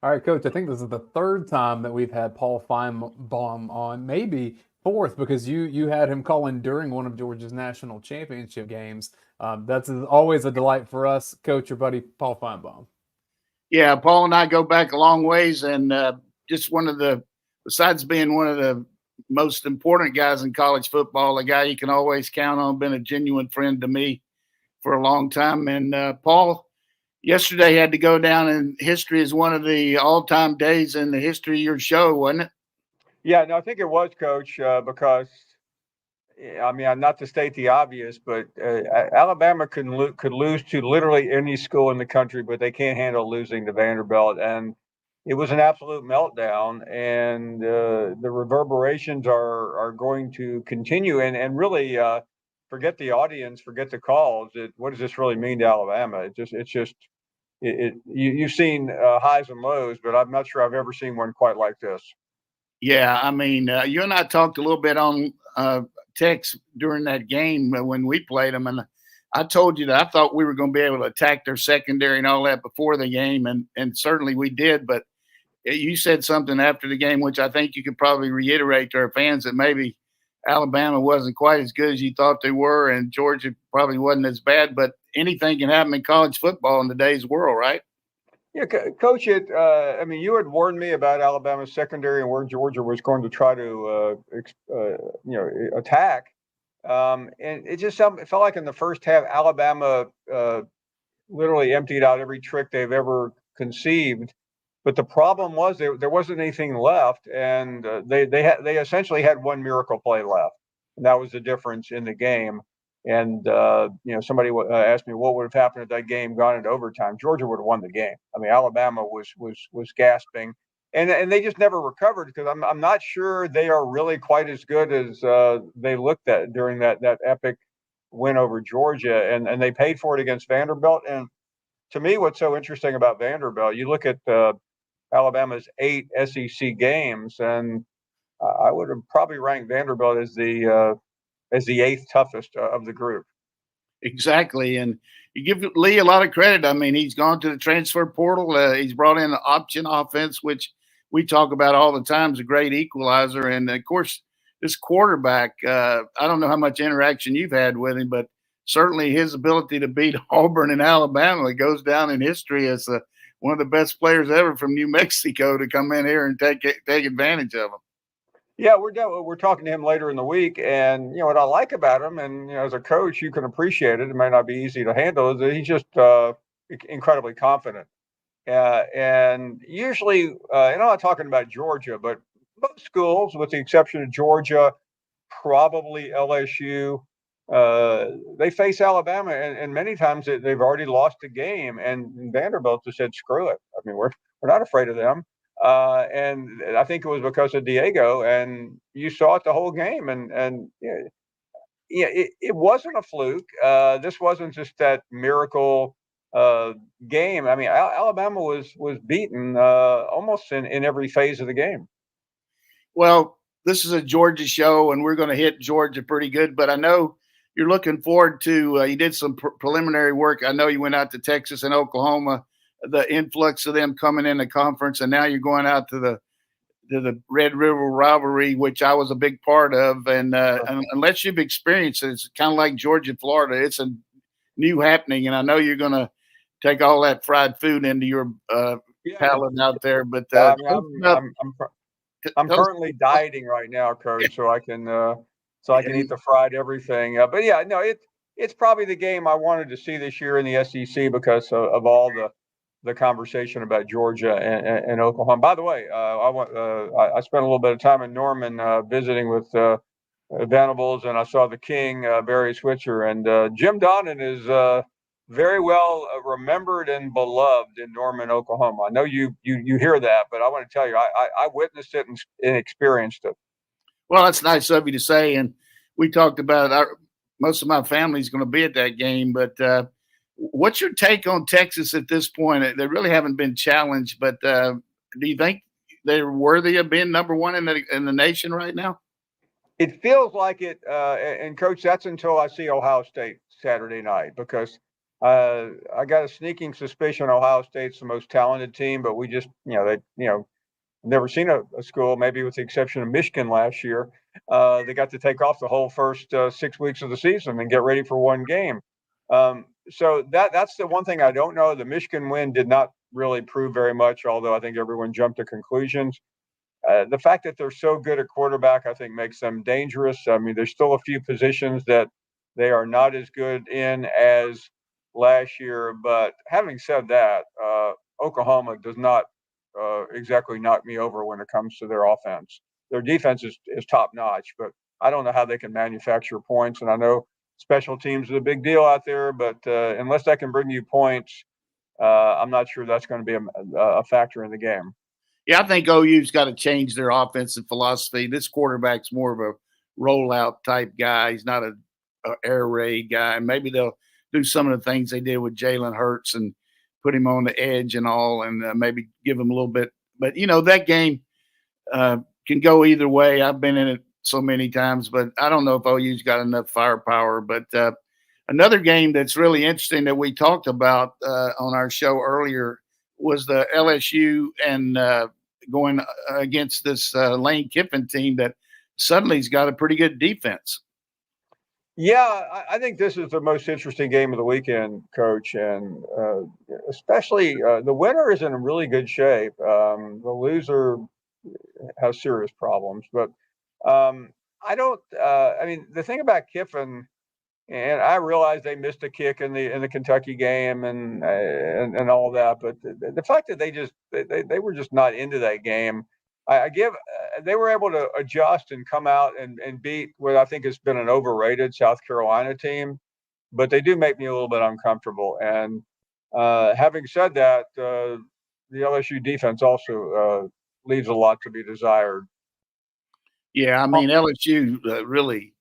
All right, Coach. I think this is the third time that we've had Paul Finebaum on, maybe fourth, because you had him calling during one of Georgia's national championship games. That's always a delight for us, Coach. Your buddy Paul Finebaum. Yeah, Paul and I go back a long ways, and just one of the, besides being one of the most important guys in college football, a guy you can always count on, been a genuine friend to me for a long time. And Paul, yesterday had to go down in history as one of the all-time days in the history of your show, wasn't it? Yeah, no, I think it was, Coach, because I mean, not to state the obvious, but Alabama could lose to literally any school in the country, but they can't handle losing to Vanderbilt, and it was an absolute meltdown. And the reverberations are going to continue, and really forget the audience, forget the calls. What does this really mean to Alabama? You've seen highs and lows, but I'm not sure I've ever seen one quite like this. Yeah, I mean, you and I talked a little bit on text during that game when we played them, and I told you that I thought we were going to be able to attack their secondary and all that before the game, and certainly we did. But you said something after the game, which I think you could probably reiterate to our fans, that maybe Alabama wasn't quite as good as you thought they were, and Georgia probably wasn't as bad. But anything can happen in college football in today's world, right? Yeah, Coach. I mean, you had warned me about Alabama's secondary and where Georgia was going to try to, attack. And it felt like in the first half, Alabama literally emptied out every trick they've ever conceived. But the problem was there wasn't anything left, and they essentially had one miracle play left, and that was the difference in the game. And somebody asked me what would have happened if that game gone into overtime. Georgia would have won the game. I mean, Alabama was gasping, and they just never recovered because I'm not sure they are really quite as good as they looked at during that epic win over Georgia, and they paid for it against Vanderbilt. And to me, what's so interesting about Vanderbilt, you look at Alabama's 8 SEC games, and I would have probably ranked Vanderbilt as the eighth toughest of the group. Exactly. And you give Lee a lot of credit. I mean, he's gone to the transfer portal. He's brought in the option offense, which we talk about all the time, is a great equalizer. And of course, this quarterback, I don't know how much interaction you've had with him, but certainly his ability to beat Auburn and Alabama, it goes down in history as one of the best players ever from New Mexico to come in here and take advantage of him. Yeah, we're talking to him later in the week, and what I like about him, and as a coach, you can appreciate it. It might not be easy to handle, is that he's just incredibly confident. And usually, and I'm not talking about Georgia, but most schools, with the exception of Georgia, probably LSU, they face Alabama, and many times they've already lost a game, and Vanderbilt just said, "Screw it." I mean, we're not afraid of them. And I think it was because of Diego, and you saw it the whole game, and it wasn't a fluke. This wasn't just that miracle game. I mean, Alabama was beaten almost in every phase of the game. Well, this is a Georgia show, and we're going to hit Georgia pretty good. But I know you're looking forward to. You did some preliminary work. I know you went out to Texas and Oklahoma. The influx of them coming in the conference, and now you're going out to the Red River rivalry, which I was a big part of. And unless you've experienced it, it's kind of like Georgia, Florida. It's a new happening, and I know you're going to take all that fried food into your palate out there. But I mean, I'm currently dieting right now, Coach, so I can eat the fried everything. But yeah, no, it's probably the game I wanted to see this year in the SEC because of all the conversation about Georgia and Oklahoma. By the way, I spent a little bit of time in Norman visiting with Venables, and I saw the King, Barry Switzer, and Jim Donnan is very well remembered and beloved in Norman, Oklahoma. I know you hear that, but I want to tell you, I witnessed it and experienced it. Well, that's nice of you to say, and we talked about most of my family's going to be at that game, but. What's your take on Texas at this point? They really haven't been challenged, but do you think they're worthy of being number one in the nation right now? It feels like it, and Coach, that's until I see Ohio State Saturday night, because I got a sneaking suspicion Ohio State's the most talented team, but we just, never seen a school, maybe with the exception of Michigan last year. They got to take off the whole first 6 weeks of the season and get ready for one game. So that's the one thing I don't know. The Michigan win did not really prove very much, although I think everyone jumped to conclusions. The fact that they're so good at quarterback, I think, makes them dangerous. I mean, there's still a few positions that they are not as good in as last year. But having said that, Oklahoma does not exactly knock me over when it comes to their offense. Their defense is top notch, but I don't know how they can manufacture points. And I know special teams is a big deal out there, but unless that can bring you points, I'm not sure that's going to be a factor in the game. Yeah, I think OU's got to change their offensive philosophy. This quarterback's more of a rollout type guy. He's not a air raid guy. Maybe they'll do some of the things they did with Jalen Hurts and put him on the edge and all, and maybe give him a little bit. But, that game can go either way. I've been in it so many times, but I don't know if OU's got enough firepower. But another game that's really interesting that we talked about on our show earlier was the LSU and going against this Lane Kiffin team that suddenly's got a pretty good defense. Yeah, I think this is the most interesting game of the weekend, Coach, and especially the winner is in really good shape. The loser has serious problems, but I don't. I mean, the thing about Kiffin, and I realize they missed a kick in the Kentucky game and all that, but the fact that they were just not into that game, they were able to adjust and come out and beat what I think has been an overrated South Carolina team, but they do make me a little bit uncomfortable. And having said that, the LSU defense also leaves a lot to be desired. Yeah, I mean LSU really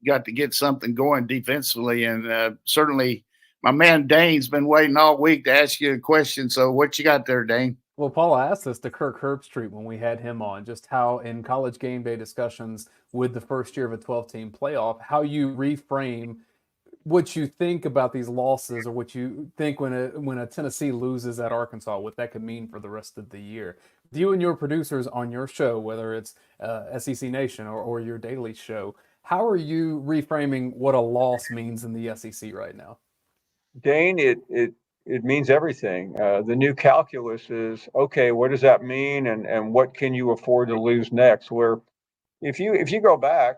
got to get something going defensively, and certainly my man Dayne's been waiting all week to ask you a question. So what you got there, Dayne? Well, Paul asked us to Kirk Herbstreit when we had him on, just how in college game day discussions with the first year of a 12-team playoff, how you reframe what you think about these losses, or what you think when a Tennessee loses at Arkansas, what that could mean for the rest of the year. You and your producers on your show, whether it's SEC Nation or your daily show, how are you reframing what a loss means in the SEC right now? Dayne, it means everything. The new calculus is, okay, what does that mean, and what can you afford to lose next? Where if you go back,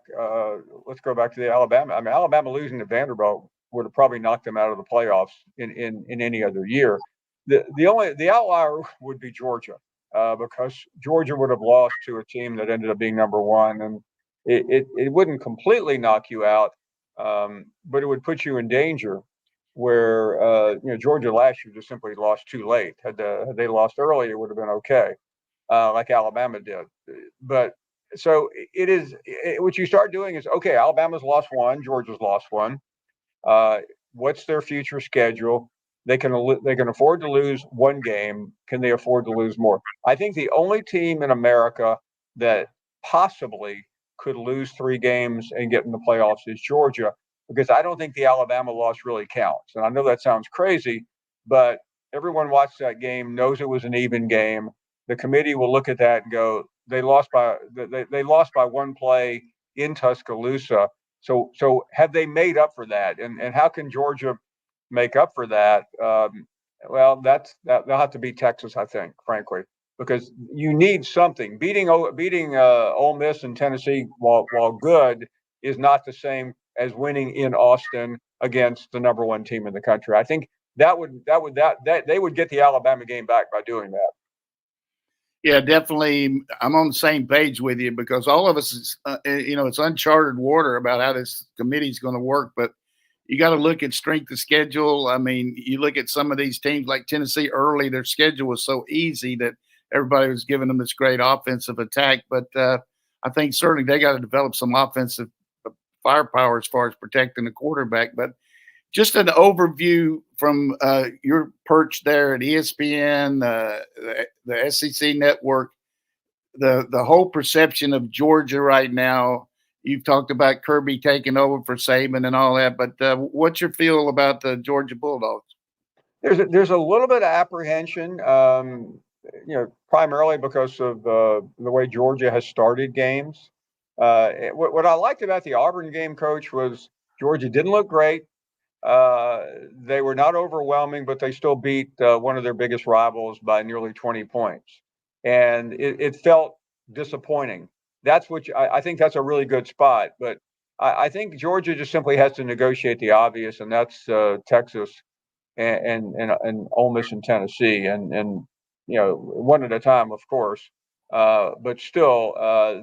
let's go back to the Alabama. I mean, Alabama losing to Vanderbilt would have probably knocked them out of the playoffs in any other year. The outlier would be Georgia, because Georgia would have lost to a team that ended up being number one, and it wouldn't completely knock you out, but it would put you in danger. Where Georgia last year just simply lost too late. Had they lost early, it would have been okay, like Alabama did. But so what you start doing is, okay, Alabama's lost one, Georgia's lost one. What's their future schedule? They can afford to lose one game. Can they afford to lose more? I think the only team in America that possibly could lose 3 games and get in the playoffs is Georgia, because I don't think the Alabama loss really counts. And I know that sounds crazy, but everyone watched that game, knows it was an even game. The committee will look at that and go, they lost by one play in Tuscaloosa. So have they made up for that? And how can Georgia make up for that? Well, they'll have to beat Texas, I think, frankly, because you need something. Beating Ole Miss and Tennessee, while good, is not the same as winning in Austin against the number one team in the country. I think that they would get the Alabama game back by doing that. Yeah, definitely. I'm on the same page with you, because all of us, is, it's uncharted water about how this committee is going to work. But you got to look at strength of schedule. I mean, you look at some of these teams like Tennessee early, their schedule was so easy that everybody was giving them this great offensive attack. But I think certainly they got to develop some offensive firepower as far as protecting the quarterback. But just an overview from your perch there at ESPN, the SEC network, the whole perception of Georgia right now you've talked about Kirby taking over for Saban and all that, but what's your feel about the Georgia Bulldogs? There's a little bit of apprehension, primarily because of the way Georgia has started games. What I liked about the Auburn game, Coach, was Georgia didn't look great. They were not overwhelming, but they still beat one of their biggest rivals by nearly 20 points. And it felt disappointing. That's what I think that's a really good spot. But I think Georgia just simply has to negotiate the obvious, and that's Texas and Ole Miss and Tennessee, and one at a time, of course. But still,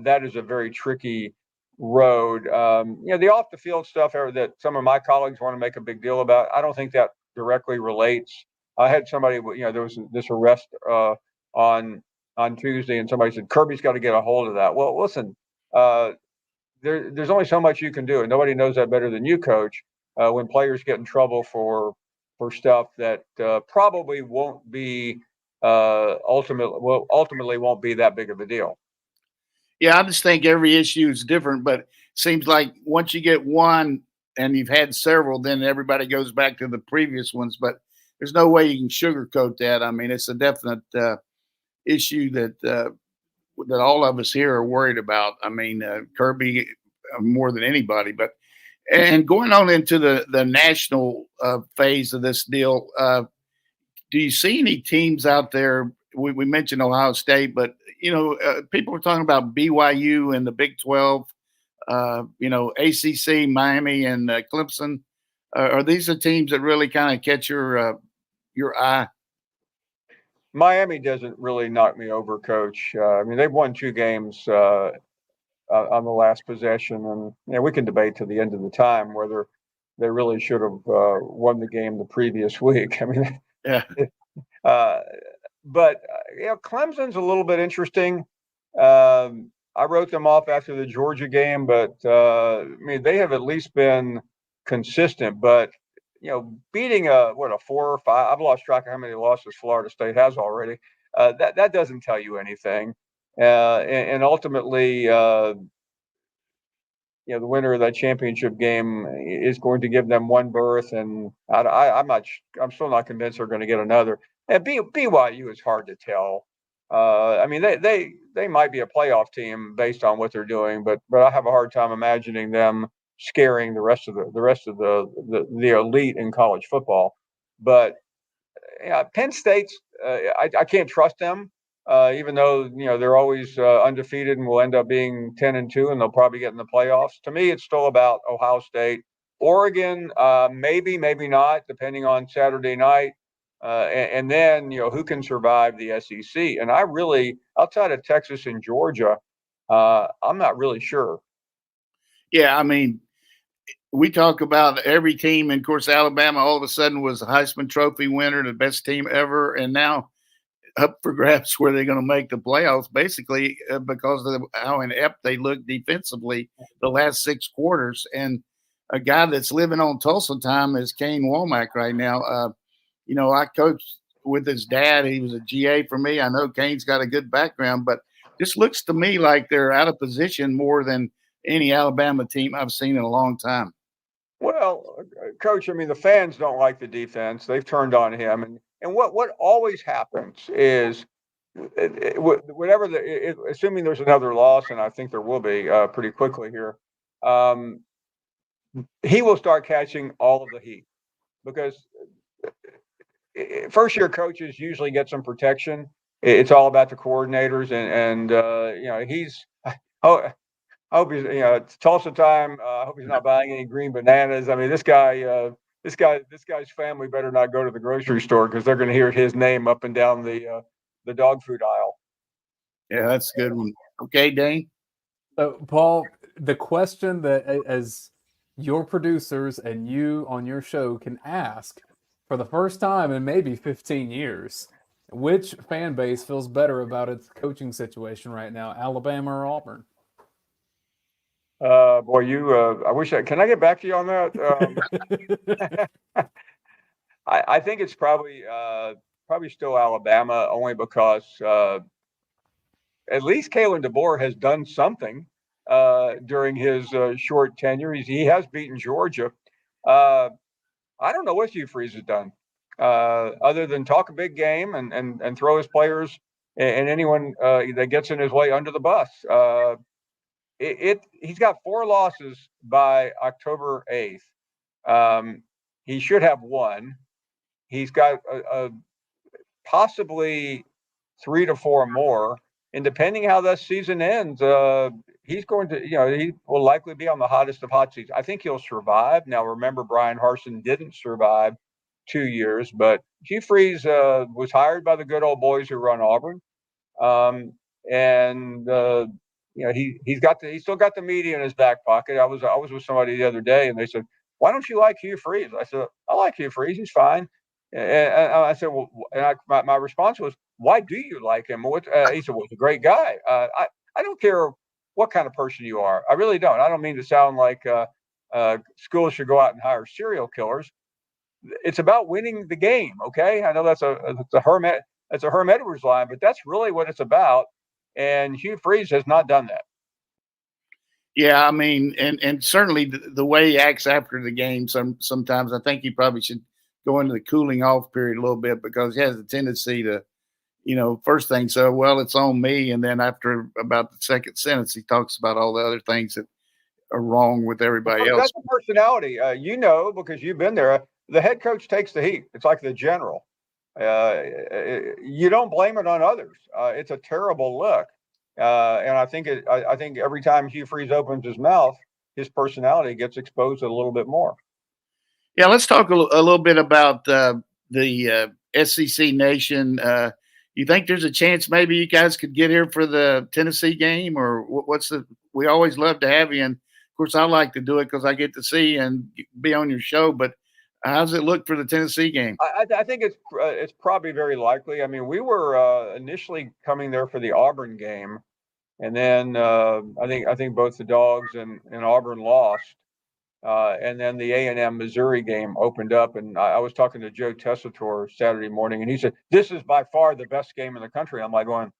that is a very tricky road. The off the field stuff that some of my colleagues want to make a big deal about, I don't think that directly relates. I had somebody, there was this arrest on Tuesday, and somebody said Kirby's got to get a hold of that. Well, listen, there's only so much you can do, and nobody knows that better than you, Coach. When players get in trouble for stuff that probably won't be ultimately won't be that big of a deal. Yeah, I just think every issue is different, but it seems like once you get one and you've had several, then everybody goes back to the previous ones. But there's no way you can sugarcoat that. I mean, it's a definite issue that all of us here are worried about. I mean, Kirby more than anybody. But and going on into the national phase of this deal, do you see any teams out there? We mentioned Ohio State, but people are talking about BYU and the Big 12. ACC, Miami, and Clemson. Are these the teams that really kind of catch your eye? Miami doesn't really knock me over, Coach. I mean, they've won 2 games on the last possession, and we can debate to the end of the time whether they really should have won the game the previous week. I mean, yeah. But Clemson's a little bit interesting. I wrote them off after the Georgia game, but I mean, they have at least been consistent. But beating a 4 or 5, I've lost track of how many losses Florida State has already. That doesn't tell you anything. And ultimately, the winner of that championship game is going to give them one berth, and I'm still not convinced they're going to get another. And BYU is hard to tell. I mean, they might be a playoff team based on what they're doing, but I have a hard time imagining them scaring the rest of the elite in college football. But Penn State's I can't trust them. Even though they're always undefeated and will end up being 10-2, and they'll probably get in the playoffs. To me, it's still about Ohio State, Oregon, maybe not, depending on Saturday night, and then who can survive the SEC. And I really, outside of Texas and Georgia, I'm not really sure. Yeah, I mean, we talk about every team, and of course, Alabama all of a sudden was a Heisman Trophy winner, the best team ever, and now up for grabs where they're going to make the playoffs, basically because of how inept they look defensively the last 6 quarters. And a guy that's living on Tulsa time is Kane Womack right now. I coached with his dad. He was a GA for me. I know Kane's got a good background, but this looks to me like they're out of position more than any Alabama team I've seen in a long time. Well, Coach, I mean, the fans don't like the defense. They've turned on him. And what always happens is whenever assuming there's another loss, and I think there will be pretty quickly here, he will start catching all of the heat because first-year coaches usually get some protection. It's all about the coordinators, and he's. I hope he's, it's Tulsa time. I hope he's not buying any green bananas. I mean, this guy's family better not go to the grocery store because they're going to hear his name up and down the dog food aisle. Yeah, that's a good one. Okay, Dayne. So, Paul, the question that as your producers and you on your show can ask for the first time in maybe 15 years, which fan base feels better about its coaching situation right now, Alabama or Auburn? Boy, I wish can I get back to you on that? I think it's probably still Alabama, only because at least Kalen DeBoer has done something. during his short tenure. He has beaten Georgia. I don't know what Hugh Freeze has done other than talk a big game and throw his players and anyone that gets in his way under the bus. He's got 4 losses by October 8th. He should have 1. He's got possibly 3 to 4 more. And depending how this season ends, he's going to, he will likely be on the hottest of hot seats. I think he'll survive. Now, remember, Brian Harsin didn't survive 2 years, but Hugh Freeze was hired by the good old boys who run Auburn. He's still got the media in his back pocket. I was with somebody the other day, and they said, "Why don't you like Hugh Freeze?" I said, "I like Hugh Freeze. He's fine." And I said, "Well," and my response was, "Why do you like him?" He said, "Well, he's a great guy." I don't care what kind of person you are. I really don't. I don't mean to sound like schools should go out and hire serial killers. It's about winning the game. Okay, I know that's a Herm Edwards line, but that's really what it's about. And Hugh Freeze has not done that. Yeah, I mean, and certainly the way he acts after the game, sometimes I think he probably should go into the cooling off period a little bit, because he has a tendency to, first thing, so, well, it's on me. And then after about the second sentence, he talks about all the other things that are wrong with everybody else. That's a personality, because you've been there. The head coach takes the heat. It's like the general. You don't blame it on others. It's a terrible look. And I think every time Hugh Freeze opens his mouth, his personality gets exposed a little bit more. Yeah, let's talk a little bit about the SEC Nation. You think there's a chance maybe you guys could get here for the Tennessee game, or we always love to have you. And of course, I like to do it because I get to see and be on your show. But how does it look for the Tennessee game? I think it's probably very likely. I mean, we were initially coming there for the Auburn game, and then I think both the Dogs and Auburn lost. And then the A&M Missouri game opened up, and I was talking to Joe Tessitore Saturday morning, and he said, "This is by far the best game in the country." I'm like going,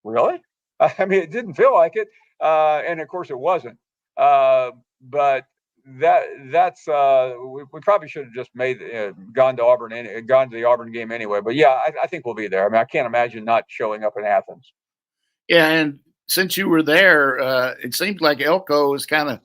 "Really?" I mean, it didn't feel like it, and of course it wasn't. But that's we probably should have just gone to Auburn and gone to the Auburn game anyway. But yeah, I think we'll be there. I mean, I can't imagine not showing up in Athens. Yeah, and since you were there, it seems like Elko has kind of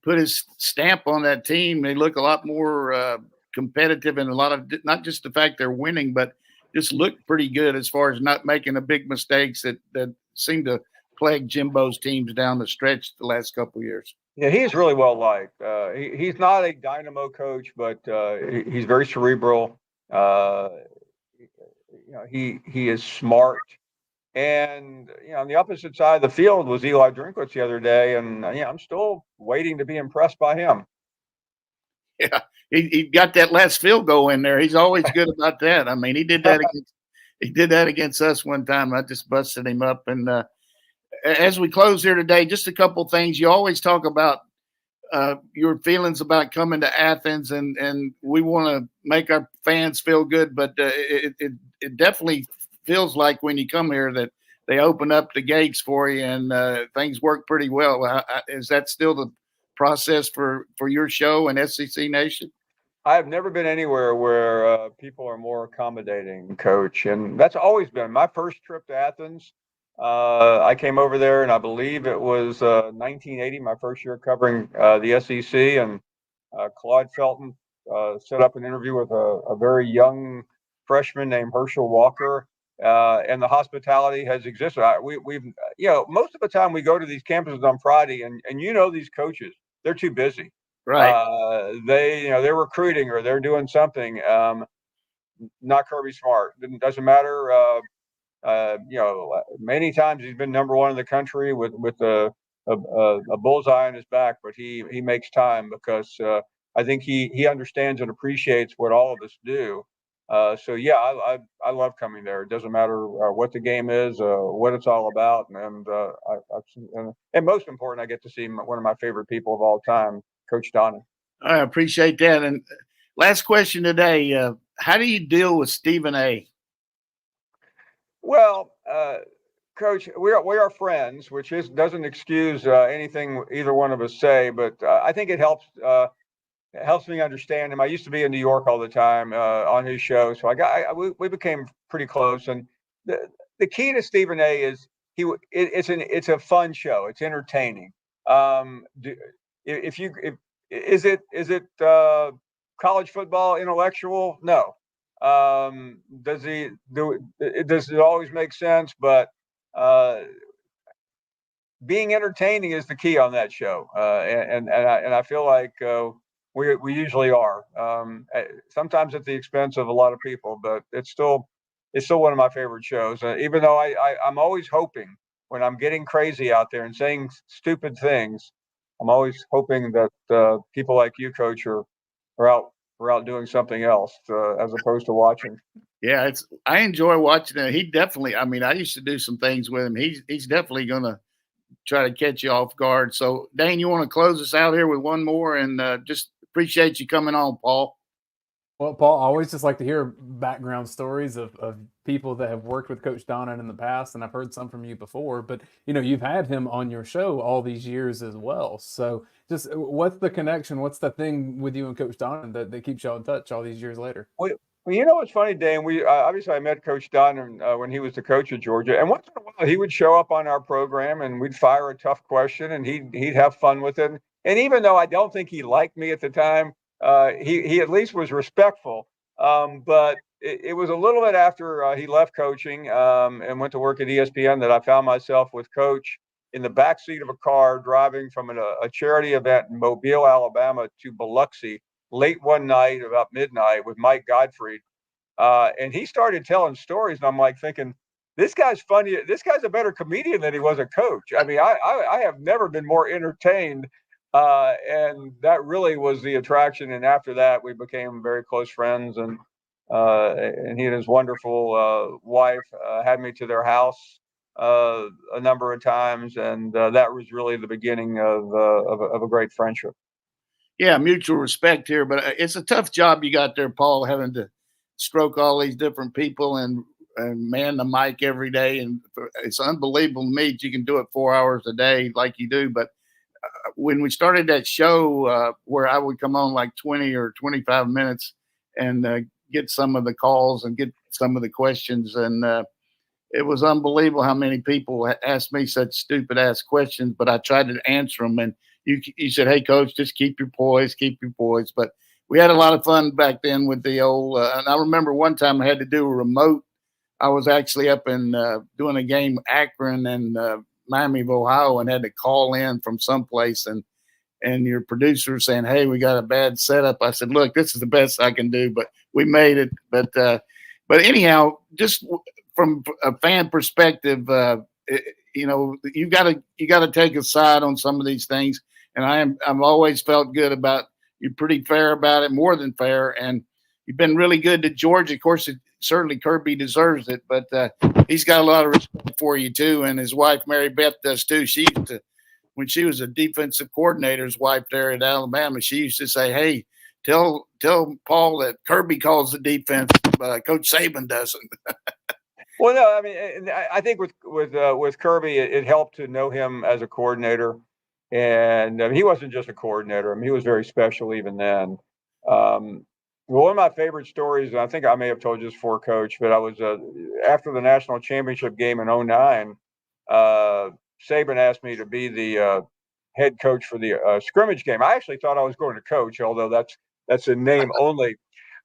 put his stamp on that team. They look a lot more competitive, and a lot of, not just the fact they're winning, but just look pretty good as far as not making the big mistakes that seem to plague Jimbo's teams down the stretch the last couple of years. Yeah, he's really well liked. He's not a dynamo coach, but he's very cerebral. He is smart. And on the opposite side of the field was Eli Drinkwitz the other day, and I'm still waiting to be impressed by him. Yeah, he got that last field goal in there. He's always good about that. I mean, he did that against us one time. I just busted him up. And as we close here today, just a couple things. You always talk about your feelings about coming to Athens, and we want to make our fans feel good, but it definitely feels like when you come here that they open up the gates for you, and things work pretty well. Is that still the process for your show and SEC Nation? I've never been anywhere where people are more accommodating, Coach, and that's always been my first trip to Athens. I came over there, and I believe it was 1980, my first year covering the SEC, and Claude Felton set up an interview with a very young freshman named Herschel Walker. And the hospitality has existed. We've most of the time we go to these campuses on Friday, and these coaches, they're too busy. Right. They're recruiting or they're doing something. Not Kirby Smart. It doesn't matter. Many times he's been number one in the country with a bullseye on his back, but he makes time because I think he understands and appreciates what all of us do. So yeah, I love coming there. It doesn't matter what the game is, what it's all about, and most important, I get to see one of my favorite people of all time, Coach Donnan. I appreciate that. And last question today: how do you deal with Stephen A? Well, Coach, we are friends, which doesn't excuse anything either one of us say, but I think it helps. It helps me understand him. I used to be in New York all the time on his show, so we became pretty close. And the key to Stephen A. is it's a fun show. It's entertaining. Is it college football intellectual? No. Does it always make sense? But being entertaining is the key on that show, and I feel like we usually are. Sometimes at the expense of a lot of people, but it's still one of my favorite shows. Even though I'm always hoping when I'm getting crazy out there and saying stupid things, I'm always hoping that people like you, Coach, are out doing something else as opposed to watching. Yeah, I enjoy watching it. He definitely. I mean, I used to do some things with him. He's definitely going to try to catch you off guard. So, Dayne, you want to close us out here with one more, and just appreciate you coming on, Paul. Well, Paul, I always just like to hear background stories of people that have worked with Coach Donnan in the past, and I've heard some from you before, but, you've had him on your show all these years as well. So just what's the connection? What's the thing with you and Coach Donnan that keeps y'all in touch all these years later? Well, you know what's funny, Dayne? We obviously I met Coach Donnan when he was the coach of Georgia, and once in a while he would show up on our program and we'd fire a tough question, and he'd have fun with it. And even though I don't think he liked me at the time, he at least was respectful. But it was a little bit after he left coaching and went to work at ESPN that I found myself with Coach in the backseat of a car driving from a charity event in Mobile, Alabama to Biloxi late one night about midnight with Mike Gottfried. And he started telling stories, and I'm like thinking, this guy's funny. This guy's a better comedian than he was a coach. I mean, I have never been more entertained. And that really was the attraction. And after that, we became very close friends. And he and his wonderful wife had me to their house a number of times. And that was really the beginning of a great friendship. Yeah, mutual respect here, but it's a tough job you got there, Paul, having to stroke all these different people and man the mic every day. And it's unbelievable to me that you can do it 4 hours a day like you do. But when we started that show where I would come on like 20 or 25 minutes and get some of the calls and get some of the questions, and it was unbelievable how many people asked me such stupid ass questions, but I tried to answer them. And you said, "Hey, Coach, just keep your poise, keep your poise." But we had a lot of fun back then with the old. And I remember one time I had to do a remote. I was actually up in doing a game, Akron and Miami of Ohio, and had to call in from someplace. And your producer saying, "Hey, we got a bad setup." I said, "Look, this is the best I can do," but we made it. But anyhow, just from a fan perspective, you got to take a side on some of these things. And I've always felt good about you're pretty fair about it, more than fair. And you've been really good to Georgia. Of course, certainly Kirby deserves it, but he's got a lot of respect for you too. And his wife, Mary Beth, does too. She used to, when she was a defensive coordinator's wife there at Alabama, she used to say, "Hey, tell Paul that Kirby calls the defense, Coach Saban doesn't." Well, no, I mean, I think with Kirby, it helped to know him as a coordinator. And he wasn't just a coordinator. I mean, he was very special even then. One of my favorite stories, and I think I may have told you this before, Coach, but I was after the national championship game in 2009, Saban asked me to be the head coach for the scrimmage game. I actually thought I was going to coach, although that's a name only.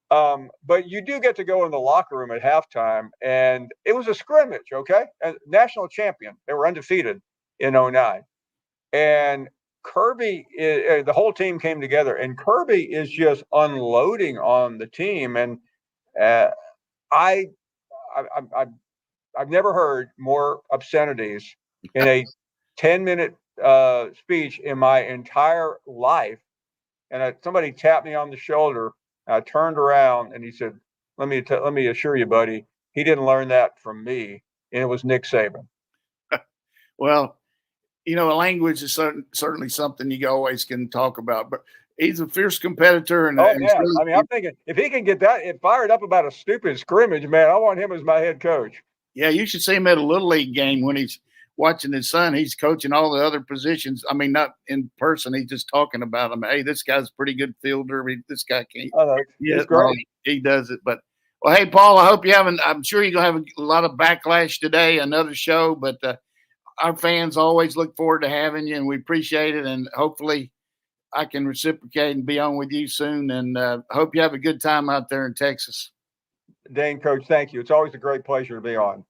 But you do get to go in the locker room at halftime, and it was a scrimmage, okay? And national champion. They were undefeated in 2009. And Kirby, the whole team came together, and Kirby is just unloading on the team. And I've never heard more obscenities in a 10-minute speech in my entire life. And somebody tapped me on the shoulder. I turned around, and he said, "Let me assure you, buddy, he didn't learn that from me, and it was Nick Saban." Well, language is certainly something you always can talk about, but he's a fierce competitor. And yeah, really, I mean, I'm thinking if he can get that fired up about a stupid scrimmage, man, I want him as my head coach. Yeah, you should see him at a little league game when he's watching his son. He's coaching all the other positions. I mean, not in person. He's just talking about them. Hey, this guy's a pretty good fielder. This guy can't. He's great. He does it. But well, hey, Paul, I hope you haven't. I'm sure you're gonna have a lot of backlash today. Another show, but our fans always look forward to having you, and we appreciate it. And hopefully, I can reciprocate and be on with you soon. And hope you have a good time out there in Texas. Dayne, Coach, thank you. It's always a great pleasure to be on.